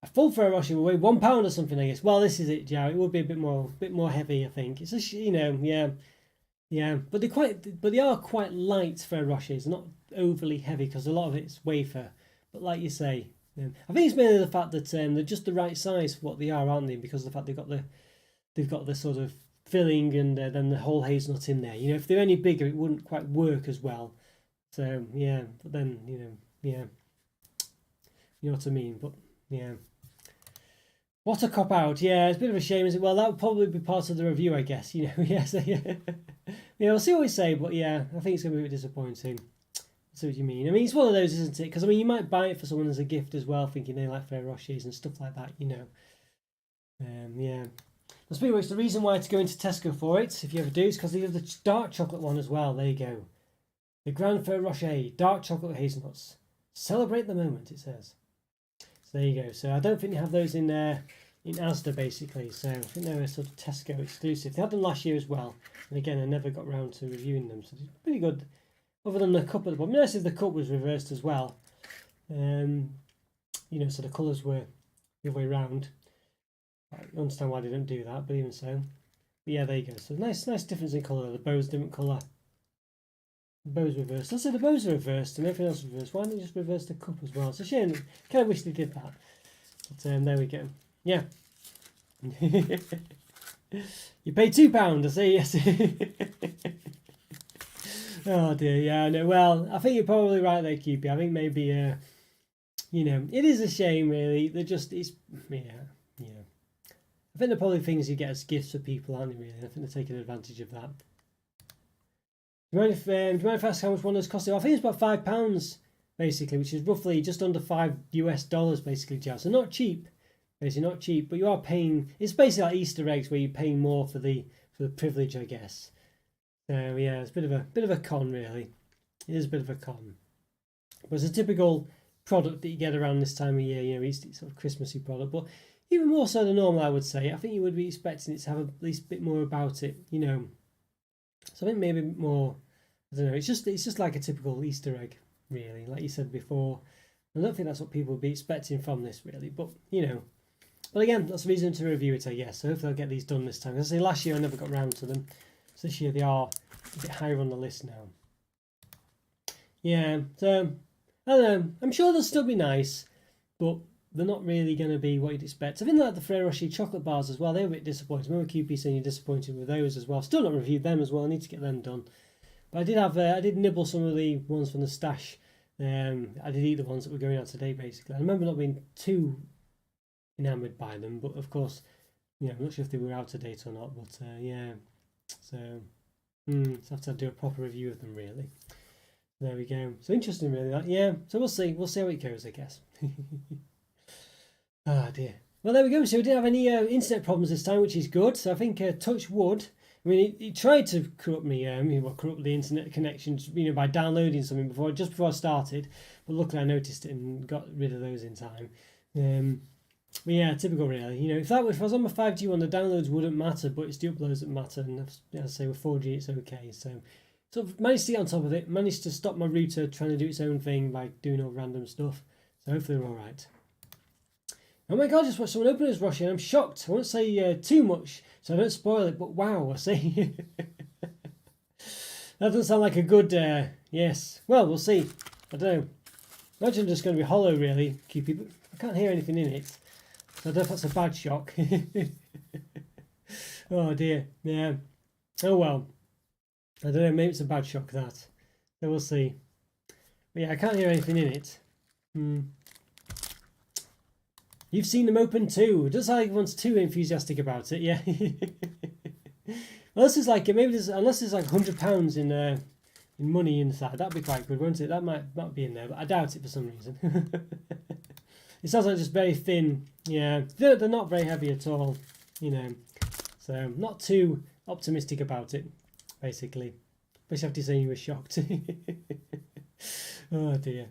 A full Ferrero Rocher will weigh £1 or something, I guess. Well, this is it, Joe. It would be a bit more heavy, I think. It's yeah. But they are quite light Ferrero Rochers, not overly heavy because a lot of it's wafer. But like you say, I think it's mainly the fact that they're just the right size for what they are, aren't they? Because of the fact they've got the sort of filling and then the whole hazelnut in there. If they're any bigger, it wouldn't quite work as well. So yeah, but then yeah, you know what I mean. But yeah. What a cop out! Yeah, it's a bit of a shame, is it? Well, that would probably be part of the review, I guess. Yes, yeah. We'll see what we say, but yeah, I think it's going to be a bit disappointing. I see what you mean. I mean, it's one of those, isn't it? Because I mean, you might buy it for someone as a gift as well, thinking they like Ferrero Rochers and stuff like that. Yeah. Well, speaking of which, the reason why to go into Tesco for it, if you ever do, is because they have the dark chocolate one as well. There you go. The Grand Ferrero Rocher, dark chocolate hazelnuts. Celebrate the moment, it says. There you go. So I don't think they have those in Asda, basically. So I think they're a sort of Tesco exclusive. They had them last year as well. And again, I never got around to reviewing them. So it's pretty good. Other than the cup at the bottom. Nice if the cup was reversed as well. So the colours were the other way around. I understand why they don't do that, but even so. But yeah, there you go. So nice difference in colour. The bow's different colour. The bow's reversed. I said the bows are reversed and everything else is reversed. Why don't they just reverse the cup as well? It's a shame. Kind of wish they did that. But there we go. Yeah. You pay £2, I say yes. Oh dear, yeah, no. Well, I think you're probably right there, QP. I think maybe, it is a shame, really. They're just, yeah. I think they're probably things you get as gifts for people, aren't they? Really, I think they're taking advantage of that. Do you mind if I ask how much one of those cost? I think it's about £5, basically, which is roughly just under $5 basically, Joe. So not cheap. Basically not cheap, but you are paying. It's basically like Easter eggs where you're paying more for the privilege, I guess. So yeah, it's a bit of a con, really. It is a bit of a con, but it's a typical product that you get around this time of year. Easter sort of Christmassy product, but even more so than normal, I would say. I think you would be expecting it to have at least a bit more about it, So I think maybe more. I don't know. It's just like a typical Easter egg, really. Like you said before, I don't think that's what people would be expecting from this, really. But But again, that's a reason to review it, I guess. So hopefully I'll get these done this time. As I say, last year I never got round to them. So this year they are a bit higher on the list now. Yeah, so, I don't know. I'm sure they'll still be nice, but they're not really going to be what you'd expect. I think like the Ferrero Rocher chocolate bars as well, they were a bit disappointed. Remember QP saying you're disappointed with those as well. Still not reviewed them as well. I need to get them done. But I did nibble some of the ones from the stash. I did eat the ones that were going out today, basically. I remember not being too enamoured by them, but of course, I'm not sure if they were out of date or not, but yeah, so have to do a proper review of them, really. There we go. So interesting, really. So we'll see how it goes, I guess. Oh dear. Well, there we go. So we didn't have any internet problems this time, which is good. So I think touch wood. I mean, he tried to corrupt me, corrupt the internet connections, by downloading something just before I started, but luckily I noticed it and got rid of those in time. But yeah, typical, really. If I was on my 5G one, the downloads wouldn't matter, but it's the uploads that matter. And as I say, with 4G, it's okay. So sort of managed to get on top of it. Managed to stop my router trying to do its own thing by doing all random stuff. So hopefully we're all right. Oh my God! I just watched someone open his Roshi, and I'm shocked. I won't say too much, so I don't spoil it. But wow, I say that doesn't sound like a good. Yes. Well, we'll see. I don't know. Imagine just going to be hollow, really. QP, but I can't hear anything in it. I don't know if that's a bad shock. Oh dear, yeah. Oh well. I don't know, maybe it's a bad shock that. So we'll see. But yeah, I can't hear anything in it. You've seen them open too. It does sound like everyone's too enthusiastic about it, yeah. Well, this is like, unless there's like £100 in money inside, that'd be quite good, wouldn't it? That might be in there, but I doubt it for some reason. It sounds like just very thin. Yeah, they're not very heavy at all, So not too optimistic about it, basically. Especially after saying you were shocked. Oh dear.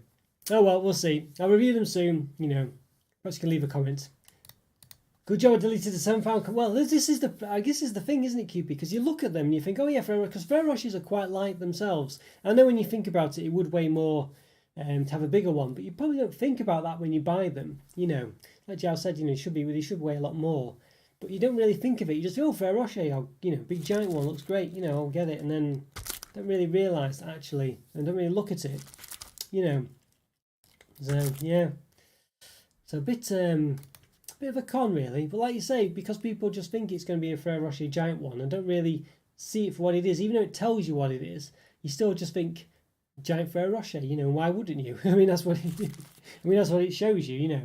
Oh well, we'll see. I'll review them soon. Perhaps you can leave a comment. Good job, I deleted the £7. Well, I guess this is the thing, isn't it, QP? Because you look at them and you think, oh yeah, because Ferrero Rochers are quite light themselves. I know when you think about it, it would weigh more. To have a bigger one, but you probably don't think about that when you buy them. Like Jow said, they should weigh a lot more, but you don't really think of it. You just feel Ferrero Rocher, big giant one looks great, I'll get it, and then don't really realise that actually, and don't really look at it, So yeah, so a bit of a con, really. But like you say, because people just think it's going to be a Ferrero Rocher giant one and don't really see it for what it is, even though it tells you what it is, you still just think giant Ferrero Rocher. Why wouldn't you? That's what it shows you.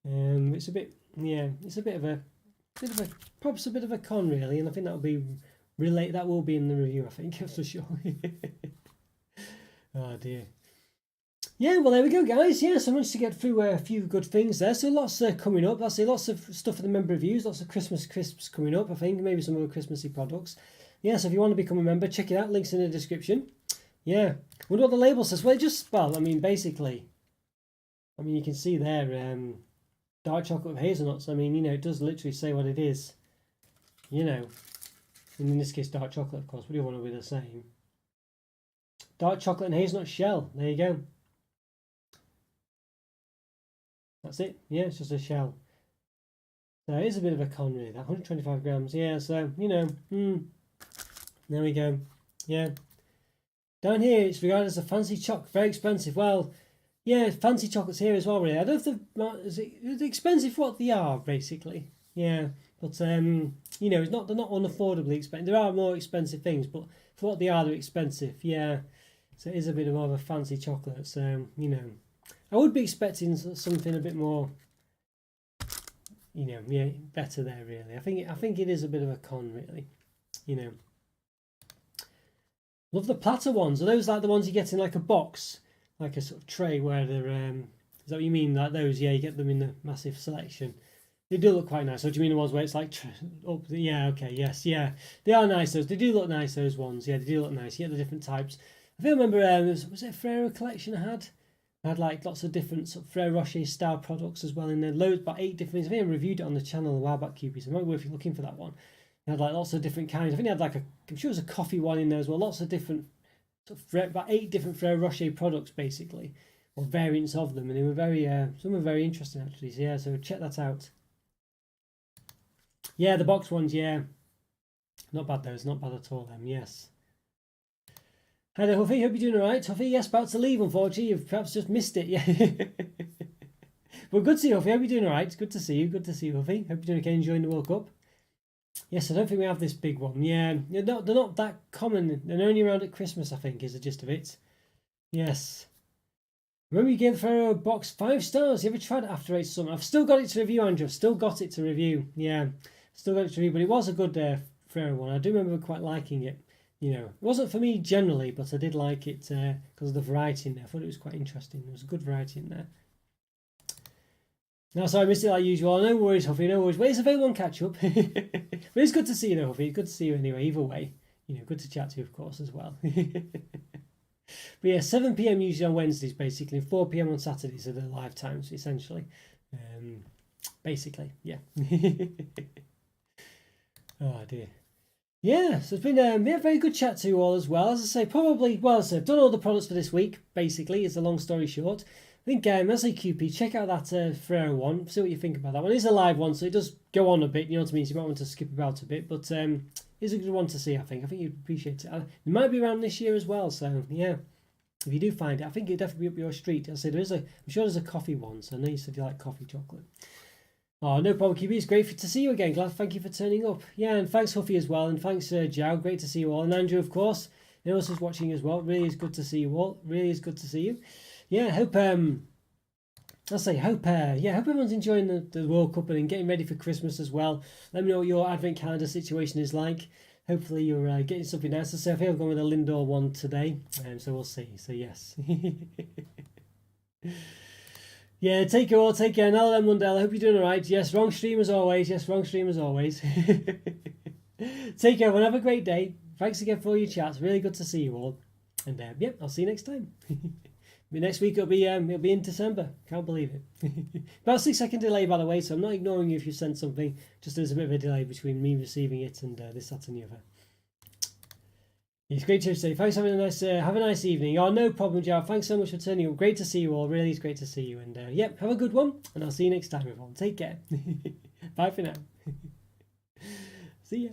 It's a bit, it's a bit of a perhaps a bit of a con, really, and I think that will be in the review, I think, for sure. Oh dear. Yeah, well, there we go, guys. Yeah, so I managed to get through a few good things there. So lots coming up. Lots of stuff for the member reviews. Lots of Christmas crisps coming up, I think. Maybe some other Christmassy products. Yeah, so if you want to become a member, check it out. Links in the description. Yeah. Wonder what the label says. Well, basically, you can see there, dark chocolate with hazelnuts. It does literally say what it is. And in this case, dark chocolate, of course. What do you want to be the same? Dark chocolate and hazelnut shell. There you go. That's it. Yeah, it's just a shell. So it is a bit of a con, really. That 125 grams. Yeah, so, there we go. Yeah. Down here, it's regarded as a fancy choc. Very expensive. Well, yeah, fancy chocolates here as well, really. I don't know if is it expensive for what they are, basically. Yeah. But you know, they're not unaffordably expensive. There are more expensive things, but for what they are, they're expensive. Yeah, so it is a bit more of a fancy chocolate. So you know, I would be expecting something a bit more, you know, yeah, better there. Really, I think it is a bit of a con, really. You know, love the platter ones. Are those like the ones you get in like a box, like a sort of tray where they're is that what you mean? Like those? Yeah, you get them in the massive selection. They do look quite nice. Or do you mean the ones where it's like up? Yeah, okay, yes, yeah. They are nice, those. They do look nice, those ones. Yeah, they do look nice. You get the different types. I feel I remember, was it a Ferrero collection I had? I had like lots of different sort of Ferrero Rocher style products as well in there. Loads, about 8 different things. I think I reviewed it on the channel a while back, QP, so it might be worth you looking for that one. It had like lots of different kinds. I think it had like I'm sure it was a coffee one in there as well. Lots of different, sort of, about 8 different Ferrero Rocher products basically, or variants of them. And they were very, some were very interesting actually. So yeah, so check that out. Yeah, the box ones, yeah. Not bad those, not bad at all them, yes. Hi there, Huffy, hope you're doing alright. Huffy, yes, about to leave, unfortunately. You've perhaps just missed it, yeah. Well, good to see you, Huffy. Hope you're doing alright. It's good to see you, Huffy. Hope you're doing okay, enjoying the World Cup. Yes, I don't think we have this big one. Yeah, they're not that common. They're only around at Christmas, I think, is the gist of it. Yes. Remember you gave the Ferrero box 5 stars. You ever tried it after 8 summer? I've still got it to review, Andrew. I've still got it to review. Yeah, still got it to review. But it was a good Ferrero one. I do remember quite liking it. You know, it wasn't for me generally, but I did like it because of the variety in there. I thought it was quite interesting. There was a good variety in there. No, sorry, I missed it like usual. No worries, Huffy, no worries. But it's available on catch up. But it's good to see you, though, Huffy. It's good to see you anyway, either way. You know, good to chat to you, of course, as well. But yeah, 7 p.m. usually on Wednesdays, basically, 4 p.m. on Saturdays are the live times, essentially. Basically, yeah. Oh dear. Yeah, so it's been a very good chat to you all as well. As I say, probably, well, so I've done all the products for this week, basically. It's a long story short. I think, as a QP, check out that Ferrero one, see what you think about that one. It's a live one, so it does go on a bit, you know what I mean? So you might want to skip about a bit, but it's a good one to see, I think. I think you'd appreciate it. It might be around this year as well, so yeah. If you do find it, I think it'd definitely be up your street. I say I'm sure there's a coffee one, so I know you said you like coffee chocolate. Oh, no problem, QB. It's great to see you again. Thank you for turning up. Yeah, and thanks, Huffy, as well. And thanks, Jow. Great to see you all. And Andrew, of course. And also watching as well. Really is good to see you all. Really is good to see you. Yeah, hope hope everyone's enjoying the World Cup and getting ready for Christmas as well. Let me know what your advent calendar situation is like. Hopefully you're getting something nice. So I think I've gone with a Lindor one today. So we'll see. So yes. Yeah, take care all. Take care. Now then, Mundell. I hope you're doing all right. Yes, wrong stream as always. Yes, wrong stream as always. Take care, everyone. Have a great day. Thanks again for all your chats. Really good to see you all. And yeah, I'll see you next time. Next week it'll be in December. Can't believe it. About 6-second delay, by the way, so I'm not ignoring you if you sent something. Just there's a bit of a delay between me receiving it and this, that, and the other. It's great to see you. Thanks. Have a nice evening. Oh, no problem, Joe. Thanks so much for turning up. Great to see you all. Really, it's great to see you. And yep, have a good one. And I'll see you next time, everyone. Take care. Bye for now. See ya.